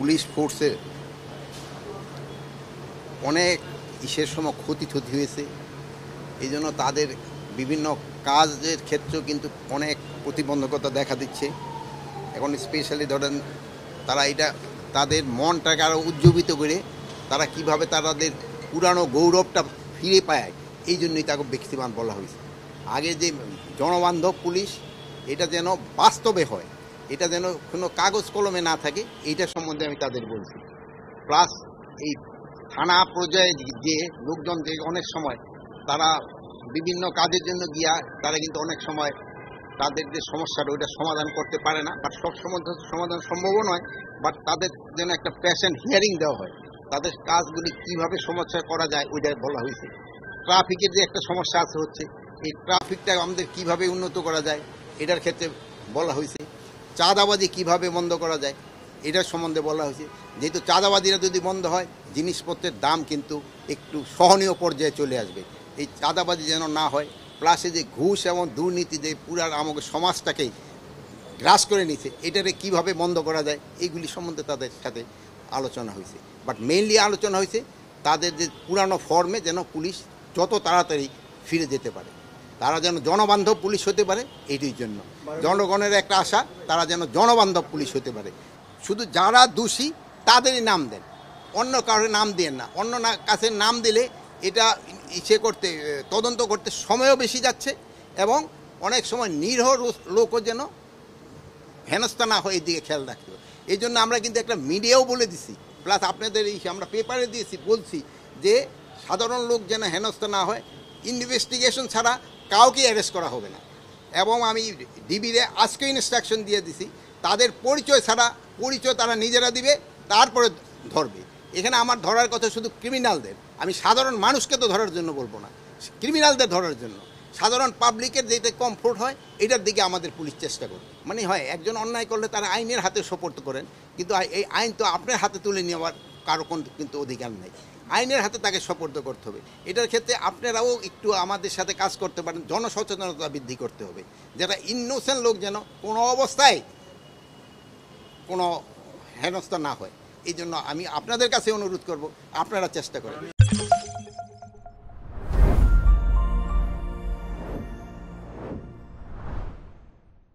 Police ফোর্সের অনেক ইসের সময় ক্ষতি হয়েছে। এই জন্য তাদের বিভিন্ন কাজের ক্ষেত্রেও কিন্তু অনেক প্রতিবন্ধকতা দেখা দিচ্ছে। এখন স্পেশালি ধরেন তারা এটা তাদের মনটাকে আরও উজ্জীবিত করে তারা কিভাবে তাদের পুরানো গৌরবটা ফিরে পায়, এই জন্যই তাকে ব্যক্তিমান বলা হয়েছে। আগে যে জনবান্ধব পুলিশ, এটা যেন বাস্তবে হয়, এটা যেন কোনো কাগজ কলমে না থাকে, এইটা সম্বন্ধে আমি তাদের বলছি। প্লাস এই থানা পর্যায়ে যে লোকজন যে অনেক সময় তারা বিভিন্ন কাজের জন্য গিয়া তারা কিন্তু অনেক সময় তাদের যে সমস্যাটা ওইটা সমাধান করতে পারে না, বাট সব সমাধান সম্ভবও নয়। বাট তাদের যেন একটা পেশেন্ট হিয়ারিং দেওয়া হয়, তাদের কাজগুলি কিভাবে সমস্যা করা যায় ওইটা বলা হয়েছে। ট্রাফিকের যে একটা সমস্যা আছে হচ্ছে, এই ট্রাফিকটা আমাদের কিভাবে উন্নত করা যায় এটার ক্ষেত্রে বলা হয়েছে। চাঁদাবাজি কিভাবে বন্ধ করা যায় এটার সম্বন্ধে বলা হয়েছে। যেহেতু চাঁদাবাজিরা যদি বন্ধ হয়, জিনিসপত্রের দাম কিন্তু একটু সহনীয় পর্যায়ে চলে আসবে। এই চাঁদাবাজি যেন না হয়, প্লাসে যে ঘুষ এবং দুর্নীতি যে পুরা আমাদের সমাজটাকেই গ্রাস করে নিছে, এটারে কিভাবে বন্ধ করা যায় এইগুলি সম্বন্ধে তাদের সাথে আলোচনা হয়েছে। বাট মেইনলি আলোচনা হয়েছে তাদের যে পুরানো ফর্মে যেন পুলিশ যত তাড়াতাড়ি ফিরে যেতে পারে, তারা যেন জনবান্ধব পুলিশ হতে পারে। এইটির জন্য জনগণের একটা আশা, তারা যেন জনবান্ধব পুলিশ হতে পারে। শুধু যারা দোষী তাদেরই নাম দেন, অন্য কারোর নাম দেন না। অন্য কাছে নাম দিলে এটা করতে তদন্ত করতে সময়ও বেশি যাচ্ছে এবং অনেক সময় নিরীহ লোকও যেন হেনস্থা না হয়, এই দিকে খেয়াল রাখতে হবে। এই জন্য আমরা কিন্তু একটা মিডিয়াও বলে দিছি, প্লাস আপনাদের আমরা পেপারে দিয়েছি, বলছি যে সাধারণ লোক যেন হেনস্থা না হয়, ইনভেস্টিগেশন ছাড়া কাউকে অ্যারেস্ট করা হবে না। এবং আমি ডিবিরে আজকে ইনস্ট্রাকশন দিয়ে দিছি, তাদের পরিচয় ছাড়া, পরিচয় তারা নিজেরা দিবে, তারপরে ধরবে। এখানে আমার ধরার কথা শুধু ক্রিমিনালদের, আমি সাধারণ মানুষকে তো ধরার জন্য বলবো না, ক্রিমিনালদের ধরার জন্য। সাধারণ পাবলিকের যেটা কমফোর্ট হয় এটার দিকে আমাদের পুলিশ চেষ্টা করে। মানে হয় একজন অন্যায় করলে তারা আইনের হাতে সোপর্দ করেন, কিন্তু এই আইন তো আপনার হাতে তুলে নেওয়ার কারো কিন্তু অধিকার নেই, আইনের হাতে তাকে সোপর্দ করতে হবে। এটার ক্ষেত্রে আপনারাও একটু আমাদের সাথে কাজ করতে পারেন, জনসচেতনতা বৃদ্ধি করতে হবে, যেটা ইনোসেন্ট লোক যেন কোনো অবস্থায় কোনো হেনস্থা না হয়। এই জন্য আমি আপনাদের কাছে অনুরোধ করব, আপনারা চেষ্টা করেন।